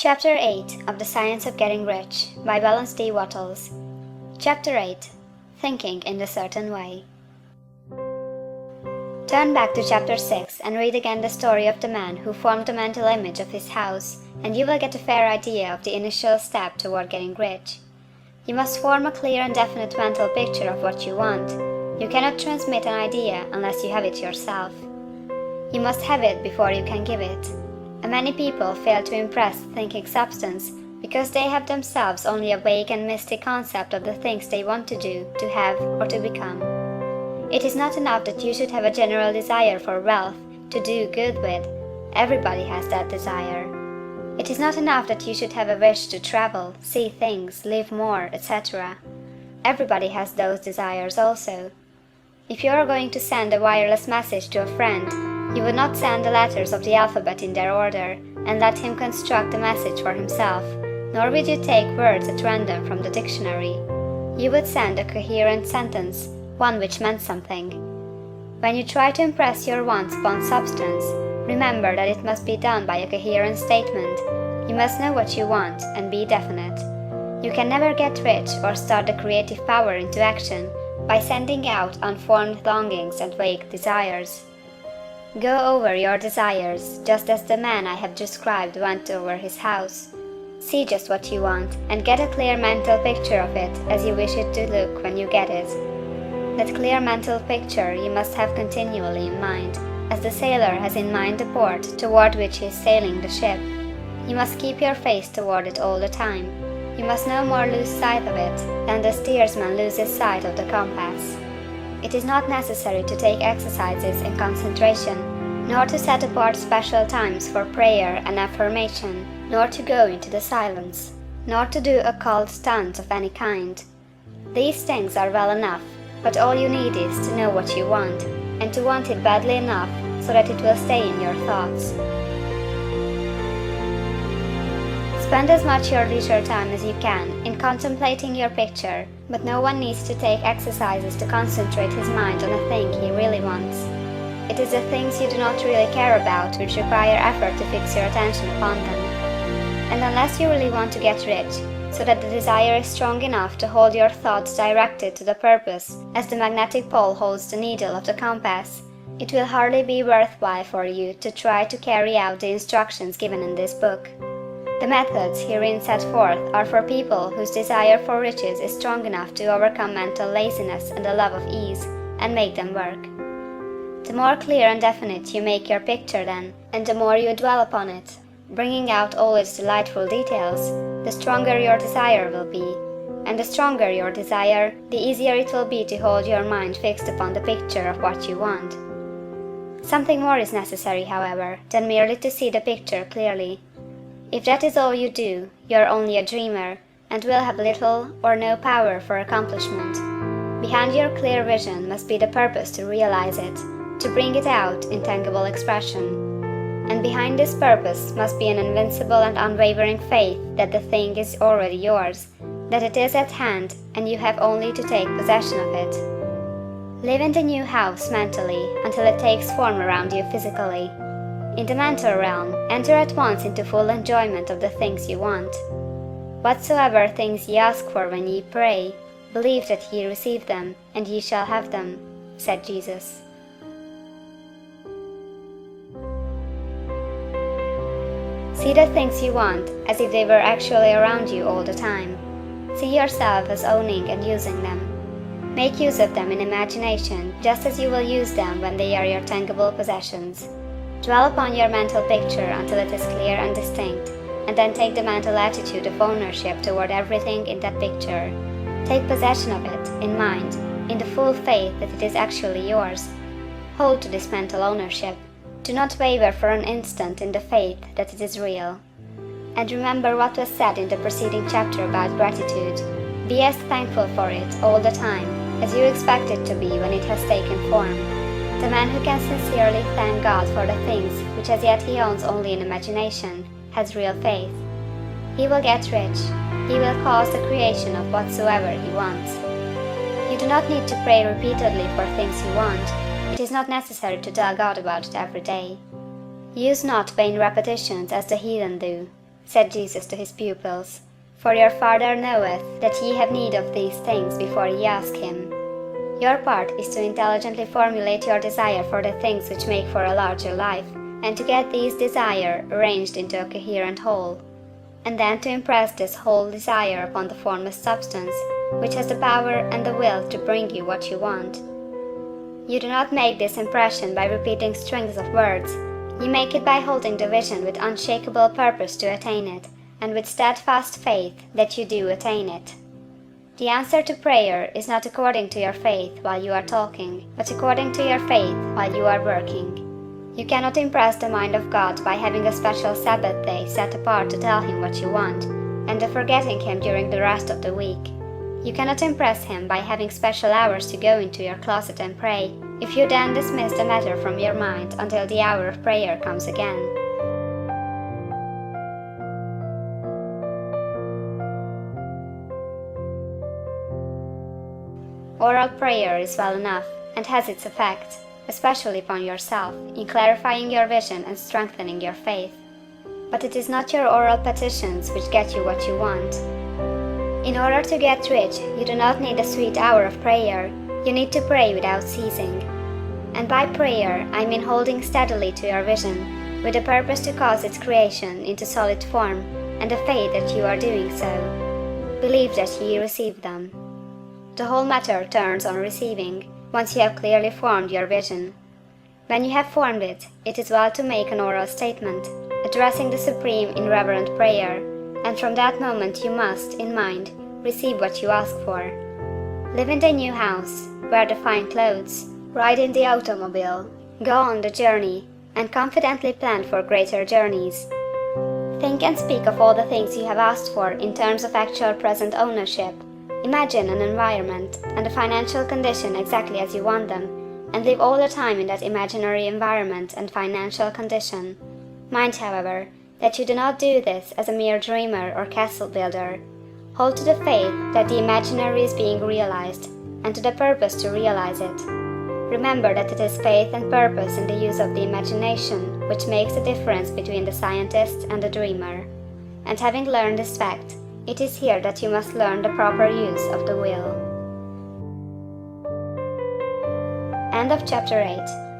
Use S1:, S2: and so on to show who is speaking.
S1: Chapter 8 of The Science of Getting Rich by Wallace D. Wattles. Chapter 8 Thinking in a Certain Way. Turn back to Chapter 6 and read again the story of the man who formed the mental image of his house, and you will get a fair idea of the initial step toward getting rich. You must form a clear and definite mental picture of what you want. You cannot transmit an idea unless you have it yourself. You must have it before you can give it. And many people fail to impress thinking substance because they have themselves only a vague and mystic concept of the things they want to do, to have, or to become. It is not enough that you should have a general desire for wealth, to do good with. Everybody has that desire. It is not enough that you should have a wish to travel, see things, live more, etc. Everybody has those desires also. If you are going to send a wireless message to a friend, you would not send the letters of the alphabet in their order and let him construct the message for himself, nor would you take words at random from the dictionary. You would send a coherent sentence, one which meant something. When you try to impress your wants upon substance, remember that it must be done by a coherent statement. You must know what you want and be definite. You can never get rich or start the creative power into action by sending out unformed longings and vague desires. Go over your desires, just as the man I have described went over his house. See just what you want, and get a clear mental picture of it as you wish it to look when you get it. That clear mental picture you must have continually in mind, as the sailor has in mind the port toward which he is sailing the ship. You must keep your face toward it all the time. You must no more lose sight of it than the steersman loses sight of the compass. It is not necessary to take exercises in concentration, nor to set apart special times for prayer and affirmation, nor to go into the silence, nor to do occult stunts of any kind. These things are well enough, but all you need is to know what you want, and to want it badly enough so that it will stay in your thoughts. Spend as much your leisure time as you can in contemplating your picture, but no one needs to take exercises to concentrate his mind on a thing he really wants. It is the things you do not really care about which require effort to fix your attention upon them. And unless you really want to get rich, so that the desire is strong enough to hold your thoughts directed to the purpose as the magnetic pole holds the needle of the compass, it will hardly be worthwhile for you to try to carry out the instructions given in this book. The methods herein set forth are for people whose desire for riches is strong enough to overcome mental laziness and the love of ease, and make them work. The more clear and definite you make your picture then, and the more you dwell upon it, bringing out all its delightful details, the stronger your desire will be, and the stronger your desire, the easier it will be to hold your mind fixed upon the picture of what you want. Something more is necessary, however, than merely to see the picture clearly. If that is all you do, you are only a dreamer, and will have little or no power for accomplishment. Behind your clear vision must be the purpose to realize it, to bring it out in tangible expression. And behind this purpose must be an invincible and unwavering faith that the thing is already yours, that it is at hand and you have only to take possession of it. Live in the new house mentally until it takes form around you physically. In the mental realm, enter at once into full enjoyment of the things you want. Whatsoever things ye ask for when ye pray, believe that ye receive them, and ye shall have them, said Jesus. See the things you want as if they were actually around you all the time. See yourself as owning and using them. Make use of them in imagination just as you will use them when they are your tangible possessions. Dwell upon your mental picture until it is clear and distinct, and then take the mental attitude of ownership toward everything in that picture. Take possession of it, in mind, in the full faith that it is actually yours. Hold to this mental ownership. Do not waver for an instant in the faith that it is real. And remember what was said in the preceding chapter about gratitude. Be as thankful for it all the time as you expect it to be when it has taken form. The man who can sincerely thank God for the things which as yet he owns only in imagination has real faith. He will get rich. He will cause the creation of whatsoever he wants. You do not need to pray repeatedly for things you want. It is not necessary to tell God about it every day. Use not vain repetitions as the heathen do. said Jesus to his pupils, "for your Father knoweth that ye have need of these things before ye ask him." Your part is to intelligently formulate your desire for the things which make for a larger life, and to get these desire arranged into a coherent whole, and then to impress this whole desire upon the formless substance, which has the power and the will to bring you what you want. You do not make this impression by repeating strings of words, you make it by holding the vision with unshakable purpose to attain it, and with steadfast faith that you do attain it. The answer to prayer is not according to your faith while you are talking, but according to your faith while you are working. You cannot impress the mind of God by having a special Sabbath day set apart to tell him what you want, and then forgetting him during the rest of the week. You cannot impress him by having special hours to go into your closet and pray, if you then dismiss the matter from your mind until the hour of prayer comes again. Oral prayer is well enough, and has its effect, especially upon yourself, in clarifying your vision and strengthening your faith. But it is not your oral petitions which get you what you want. In order to get rich, you do not need a sweet hour of prayer, you need to pray without ceasing. And by prayer, I mean holding steadily to your vision, with the purpose to cause its creation into solid form, and the faith that you are doing so. Believe that ye receive them. The whole matter turns on receiving, once you have clearly formed your vision. When you have formed it, it is well to make an oral statement, addressing the Supreme in reverent prayer, and from that moment you must, in mind, receive what you ask for. Live in the new house, wear the fine clothes, ride in the automobile, go on the journey, and confidently plan for greater journeys. Think and speak of all the things you have asked for in terms of actual present ownership. Imagine an environment and a financial condition exactly as you want them, and live all the time in that imaginary environment and financial condition. Mind, however, that you do not do this as a mere dreamer or castle builder. Hold to the faith that the imaginary is being realized, and to the purpose to realize it. Remember that it is faith and purpose in the use of the imagination which makes the difference between the scientist and the dreamer. And having learned this fact, it is here that you must learn the proper use of the will. End of chapter 8.